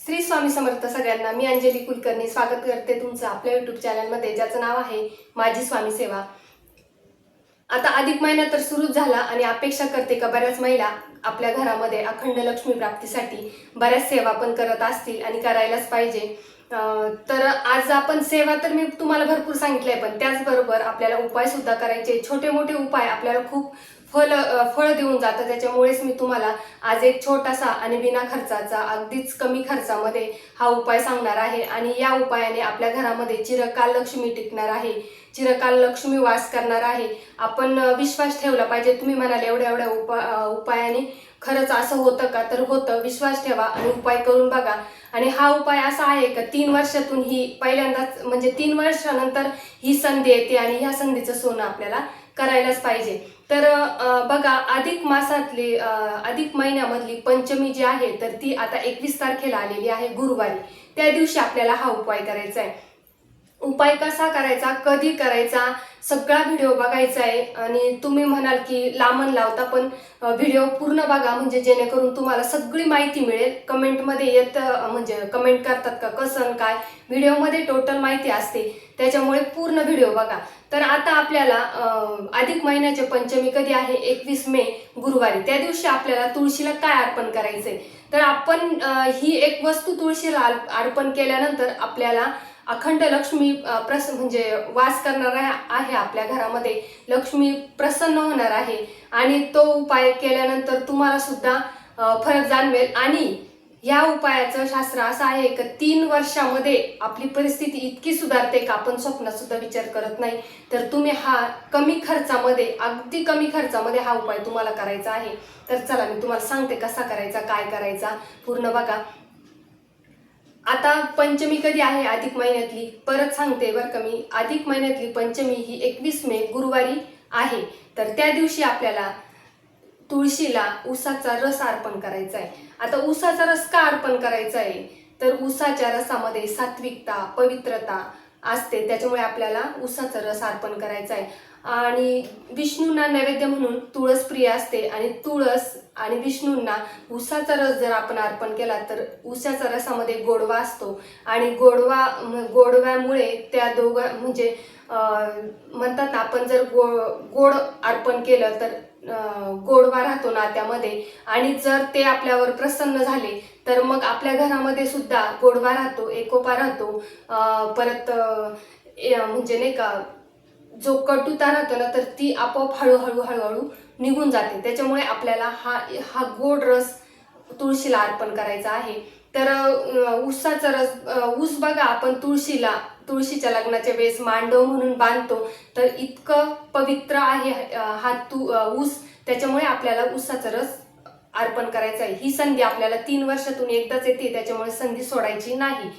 श्री स्वामी समर्थ सगळ्यांना। मी अंजली कुलकर्णी स्वागत करते तुमचं आपल्या यूट्यूब चॅनलमध्ये, ज्याचं नाव आहे माझी स्वामी सेवा। आता अधिक महिना तर सुरू झाला आणि अपेक्षा करते का बऱ्याच महिला आपल्या घरामध्ये अखंड लक्ष्मी प्राप्तीसाठी बऱ्याच सेवा पण करत असतील आणि करायलाच पाहिजे। तर आज आपण सेवा तर मी तुम्हाला भरपूर सांगितलंय, पण त्याचबरोबर आपल्याला उपाय सुद्धा करायचे। छोटे मोठे उपाय आपल्याला खूप फळ देऊन जातं। त्याच्यामुळेच मी तुम्हाला आज एक छोटासा आणि बिना खर्चाचा, अगदीच कमी खर्चामध्ये हा उपाय सांगणार आहे। आणि या उपायाने आपल्या घरामध्ये चिरकाल लक्ष्मी टिकणार आहे, चिरकाल लक्ष्मी वास करणार आहे। आपण विश्वास ठेवला पाहिजे। तुम्ही म्हणाल एवढ्या एवढ्या उपायाने खरंच असं होतं का? तर होतं। विश्वास ठेवा आणि उपाय करून बघा। आणि हा उपाय असा आहे का 3 वर्षातून ही पहिल्यांदाच, म्हणजे 3 वर्षानंतर ही संधी येते आणि ह्या संधीचं सोनं आपल्याला करायलाच पाहिजे। तर बघा, अधिक महिन्यामधली पंचमी जी आहे तर ती आता 21 तारखेला आलेली आहे, गुरुवारी। त्या दिवशी आपल्याला हा उपाय करायचा आहे। उपाय कसा करायचा, कधी करायचा, सगळा व्हिडिओ बघायचा आहे। आणि तुम्ही म्हणाल की लांबण लावता, पण व्हिडिओ पूर्ण बघा, म्हणजे जेणेकरून तुम्हाला सगळी माहिती मिळेल। कमेंटमध्ये म्हणजे कमेंट करतात का कसं काय, व्हिडिओमध्ये टोटल माहिती असते, त्याच्यामुळे पूर्ण व्हिडिओ बघा। तर आता आपल्याला अधिक महिन्याची पंचमी कधी आहे? 21 मे, गुरुवारी। त्या दिवशी आपल्याला तुळशीला काय अर्पण करायचंय? तर आपण ही एक वस्तू तुळशीला अर्पण केल्यानंतर आपल्याला अखंड लक्ष्मी म्हणजे वास करणार आहे आपल्या घरामध्ये, लक्ष्मी प्रसन्न होणार आहे। आणि तो उपाय केल्यानंतर तुम्हाला सुद्धा फरक जाणवेल। आणि या उपायाचं शास्त्र असं आहे की 3 वर्षामध्ये आपली परिस्थिती इतकी सुधारते का आपण स्वप्नात सुद्धा विचार करत नाही। तर तुम्ही हा कमी खर्चामध्ये, अगदी कमी खर्चामध्ये हा उपाय तुम्हाला करायचा आहे। तर चला मी तुम्हाला सांगते कसा करायचा, काय करायचा, पूर्ण बघा। आता पंचमी कधी आहे अधिक महिन्यातली, परत सांगते बरं का मी। अधिक महिन्यातली पंचमी ही 21 मे, गुरुवारी आहे। तर त्या दिवशी आपल्याला तुळशीला उसाचा रस अर्पण करायचा आहे। आता उसाचा रस का अर्पण करायचा आहे? तर उसाच्या रसामध्ये सात्विकता, पवित्रता असते, त्याच्यामुळे आपल्याला उसाचा रस अर्पण करायचा आहे। आणि विष्णूंना नैवेद्य म्हणून तुळस प्रिय असते, आणि तुळस आणि विष्णूंना उसाचा रस जर आपण अर्पण केला तर उसाच्या रसामध्ये गोडवा असतो, आणि गोडव्यामुळे त्या म्हणजे म्हणतात ना, आपण जर गोड अर्पण केलं तर गोडवा राहतो नात्यामध्ये। आणि जर ते आपल्यावर प्रसन्न झाले तर मग आपल्या घरामध्ये सुद्धा गोडवा राहतो, एकोपा राहतो। परत म्हणजे नाही का, जो कटुता राहतो ना, तर ती आपोआप हळूहळू निघून जाते। त्याच्यामुळे आपल्याला हा गोड रस तुळशीला अर्पण करायचा आहे। तर उसाचा रस, ऊस बघा, आपण तुळशीच्या लग्नाच्या वेळेस मांडव म्हणून बांधतो, तर इतकं पवित्र आहे हा ऊस। त्याच्यामुळे आपल्याला उसाचा रस अर्पण करायचा आहे। ही संधी आपल्याला 3 वर्षातून एकदाच येते, त्याच्यामुळे संधी सोडायची नाही।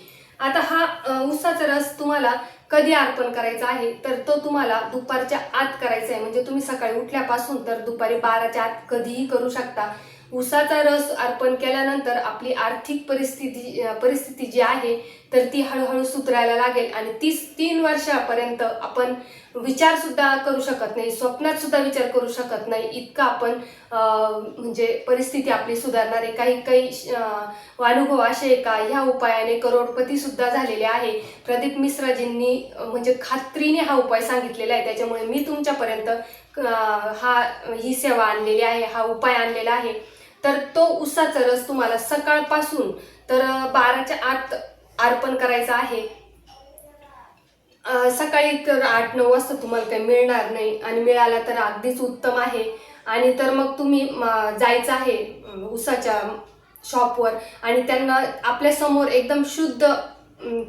आता हा उसाचा रस तुम्हाला कधी अर्पण करायचा आहे? तर तो तुम्हाला दुपारच्या आत करायचा आहे। म्हणजे तुम्ही सकाळी उठल्यापासून तर दुपारी 12च्या आत कधीही करू शकता। उसाचा रस अर्पण केल्यानंतर आपली आर्थिक परिस्थिती जी आहे तर ती हळूहळू सुधारायला लागेल। आणि 3 वर्षापर्यंत आपण विचार सुद्धा करू शकत नाही, स्वप्नात सुद्धा विचार करू शकत नाही, इतकं आपण म्हणजे परिस्थिती आपली सुधारणार आहे। काही अनुभव असे का ह्या उपायाने करोडपती सुद्धा झालेले आहे। प्रदीप मिश्राजींनी म्हणजे खात्रीने हा उपाय सांगितलेला आहे, त्याच्यामुळे मी तुमच्यापर्यंत ही सेवा आणलेली आहे, हा उपाय आणलेला आहे। तर तो उसाचा रस तुम्हाला सकाळपासून तर 12च्या आत अर्पण करायचा आहे। सकाळी तर 8-9 वाजता तुम्हाला काही मिळणार नाही, आणि मिळाला तर अगदीच उत्तम आहे। आणि तर मग तुम्ही जायचं आहे उसाच्या शॉपवर, आणि त्यांना आपल्या समोर एकदम शुद्ध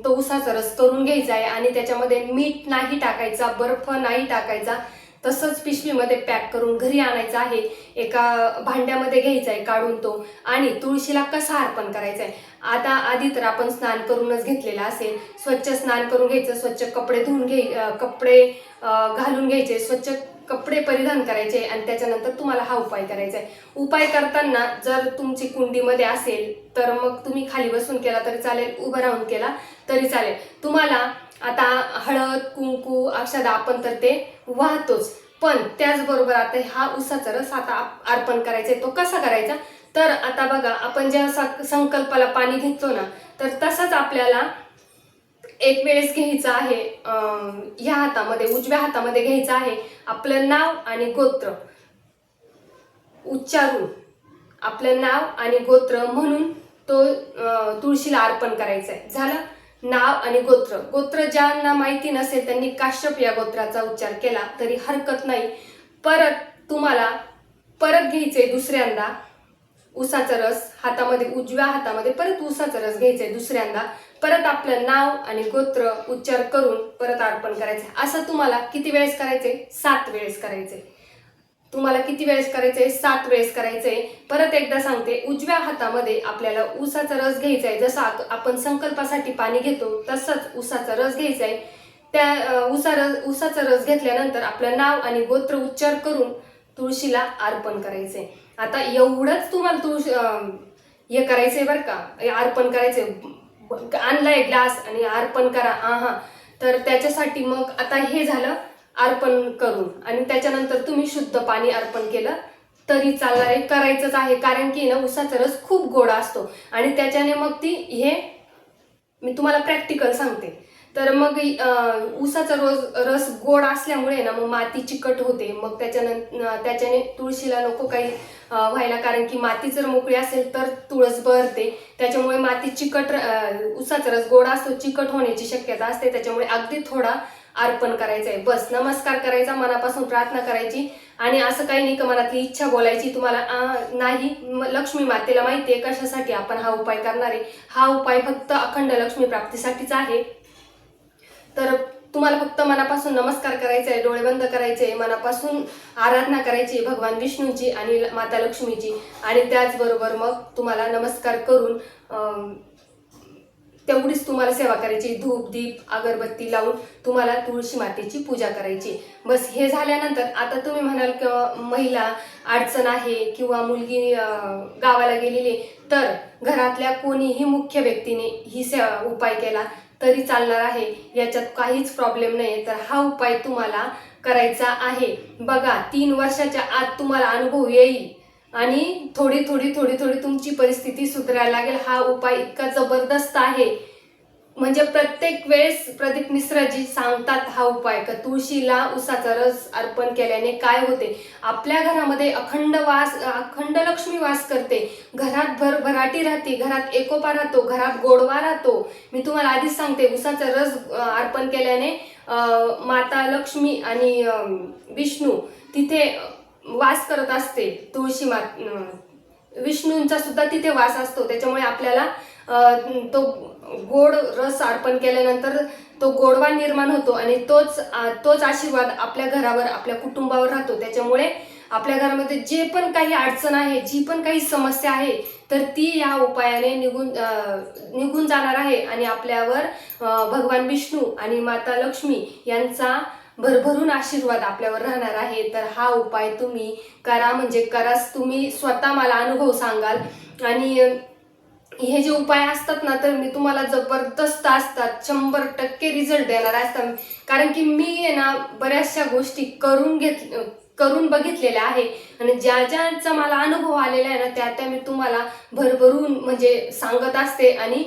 तो उसाचा रस करून घ्यायचा आहे। आणि त्याच्यामध्ये मीठ नाही टाकायचा, बर्फ नाही टाकायचा, तसंच पिशवीमध्ये पॅक करून घरी आणायचं आहे। एका भांड्यामध्ये घ्यायचा आहे काढून तो। आणि तुळशीला कसा अर्पण करायचा आहे? आता आधी तर आपण स्नान करूनच घेतलेलं असेल, स्वच्छ स्नान करून घ्यायचं, स्वच्छ कपडे कपडे घालून घ्यायचे, स्वच्छ कपडे परिधान करायचे, आणि त्याच्यानंतर तुम्हाला हा उपाय करायचा आहे। उपाय करताना जर तुमची कुंडीमध्ये असेल तर मग तुम्ही खाली बसून केला तरी चालेल, उभं राहून केला तरी चालेल। तुम्हाला आता हळद, कुंकू, अक्षदा आपण तर ते वाहतोच, पण त्याचबरोबर आता हा उसाचा रस आता अर्पण करायचा आहे। तो कसा करायचा? तर आता बघा, आपण जेव्हा संकल्पाला पाणी घेतो ना, तर तसंच आपल्याला एक वेळेस घ्यायचं आहे, ह्या हातामध्ये, उजव्या हातामध्ये घ्यायचं आहे आपलं नाव आणि गोत्र उच्चारून, आपलं नाव आणि गोत्र म्हणून तो तुळशीला अर्पण करायचा आहे. झालं. नाव आणि गोत्र. गोत्र ज्यांना माहिती नसेल त्यांनी काश्यप या गोत्राचा उच्चार केला तरी हरकत नाही. परत तुम्हाला परत घ्यायचंय दुसऱ्यांदा उसाचा रस हातामध्ये, उजव्या हातामध्ये परत उसाचा रस घ्यायचंय दुसऱ्यांदा, परत आपलं नाव आणि गोत्र उच्चार करून परत अर्पण करायचंय. असं तुम्हाला किती वेळेस करायचंय? 7 वेळेस करायचंय. तुम्हाला किती वेळेस करायचंय? 7 वेळेस करायचंय. परत एकदा सांगते, उजव्या हातामध्ये आपल्याला उसाचा रस घ्यायचा आहे. जसं आपण संकल्पासाठी पाणी घेतो तसंच उसाचा रस घ्यायचा आहे. त्या उसाचा रस घेतल्यानंतर आपलं नाव आणि गोत्र उच्चार करून तुळशीला अर्पण करायचंय. आता एवढंच तुम्हाला हे करायचंय बरं का, अर्पण करायचंय. आणलाय ग्लास आणि अर्पण करा, तर त्याच्यासाठी मग आता हे झालं अर्पण करून, आणि त्याच्यानंतर तुम्ही शुद्ध पाणी अर्पण केलं तरी चालणार आहे, करायचंच आहे. कारण की ना उसाचा रस खूप गोड असतो आणि त्याच्याने मग हे मी तुम्हाला प्रॅक्टिकल सांगते. तर मग उसाचा रस गोड असल्यामुळे ना मग माती चिकट होते. मग त्याच्याने तुळशीला नको काही व्हायला, कारण की माती जर मोकळी असेल तर तुळस बहरते. त्याच्यामुळे माती चिकट, उसाचा रस गोड असतो, चिकट होण्याची शक्यता असते. त्याच्यामुळे अगदी थोडा अर्पण करायचं आहे. बस नमस्कार करायचा, मनापासून प्रार्थना करायची आणि असं काही नाही का मनातली इच्छा बोलायची तुम्हाला नाही. लक्ष्मी मातेला माहिती आहे कशासाठी आपण हा उपाय करणार आहे. हा उपाय फक्त अखंड लक्ष्मी प्राप्तीसाठीच आहे. तर तुम्हाला फक्त मनापासून नमस्कार करायचा आहे, डोळे बंद करायचे, मनापासून आराधना करायची भगवान विष्णूची आणि माता लक्ष्मीची, आणि त्याचबरोबर मग तुम्हाला नमस्कार करून तेवढीच तुम्हाला सेवा करायची. धूप दीप अगरबत्ती लावून तुम्हाला तुळशी मातेची पूजा करायची. बस हे झाल्यानंतर आता तुम्ही म्हणाल की महिला अडचण आहे किंवा मुलगी गावाला गेलेली, तर घरातल्या कोणीही मुख्य व्यक्तीने ही उपाय केला तरी चालणार आहे, याच्यात काहीच प्रॉब्लेम नाही. तर हा उपाय तुम्हाला करायचा आहे. बघा 3 वर्षाच्या आत तुम्हाला अनुभव येईल आणि थोडी थोडी तुमची परिस्थिती सुधारायला लागेल. हा उपाय इतका जबरदस्त आहे, म्हणजे प्रत्येक वेळेस प्रदीप मिश्राजी सांगतात हा उपाय का तुळशीला उसाचा रस अर्पण केल्याने काय होते. आपल्या घरामध्ये अखंड लक्ष्मी वास करते, घरात भरभराटी राहते, घरात एकोपा राहतो, घरात गोडवा राहतो. मी तुम्हाला आधीच सांगते, उसाचा रस अर्पण केल्याने माता लक्ष्मी आणि विष्णू तिथे वास करत असते. तुळशी विष्णूंचा सुद्धा तिथे वास असतो. त्याच्यामुळे आपल्याला तो गोड रस अर्पण केल्यानंतर तो गोडवा निर्माण होतो आणि तोच आशीर्वाद आपल्या घरावर, आपल्या कुटुंबावर राहतो. त्याच्यामुळे आपल्या घरामध्ये जे पण काही अडचण आहे, जी पण काही समस्या आहे, तर ती या उपायाने निघून जाणार आहे आणि आपल्यावर भगवान विष्णू आणि माता लक्ष्मी यांचा भरभरून आशीर्वाद आपल्यावर राहणार आहे. तर हा उपाय तुम्ही करा, म्हणजे कराच. तुम्ही स्वतः मला अनुभव सांगाल. आणि हे जे उपाय असतात ना, तर मी तुम्हाला जबरदस्त असतात, 100% रिझल्ट देणार असतात. कारण की मी ना बऱ्याचशा गोष्टी करून बघितलेल्या आहे आणि ज्यांचा मला अनुभव आलेला आहे ना, त्या मी तुम्हाला भरभरून म्हणजे सांगत असते आणि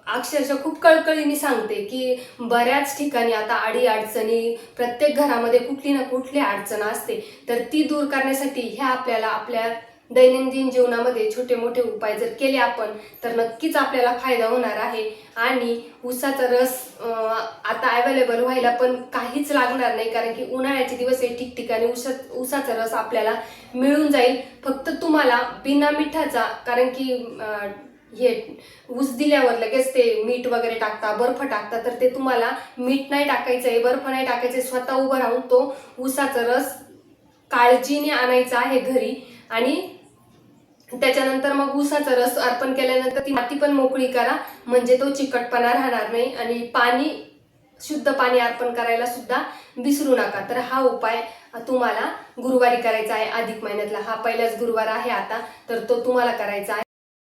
अक्षरशः खूप कळकळीने सांगते की बऱ्याच ठिकाणी आता अडचणी, प्रत्येक घरामध्ये कुठली ना कुठली अडचण असते. तर ती दूर करण्यासाठी ह्या आपल्या दैनंदिन जीवनामध्ये छोटे मोठे उपाय जर केले आपण, तर नक्कीच आपल्याला फायदा होणार आहे. आणि उसाचा रस आता अवेलेबल व्हायला पण काहीच लागणार नाही, कारण की उन्हाळ्याचे दिवस आहे, ठिकठिकाणी उसाचा रस आपल्याला मिळून जाईल. फक्त तुम्हाला बिना मिठाचा, कारण की हे ऊस दिल्यावर लगेच ते मीठ वगैरे टाकता, बर्फ टाकता, तर ते तुम्हाला मीठ नाही टाकायचं आहे, बर्फ नाही टाकायचं आहे. स्वतः उभं राहून तो उसाचा रस काळजीने आणायचा आहे घरी. आणि त्याच्यानंतर मग उसाचा रस अर्पण केल्यानंतर ती माती पण मोकळी करा, म्हणजे तो चिकटपणा राहणार नाही. आणि शुद्ध पाणी अर्पण करायला सुद्धा विसरू नका. तर हा उपाय तुम्हाला गुरुवारी करायचा आहे. अधिक महिन्यातला हा पहिलाच गुरुवार आहे आता, तर तो तुम्हाला करायचा आहे.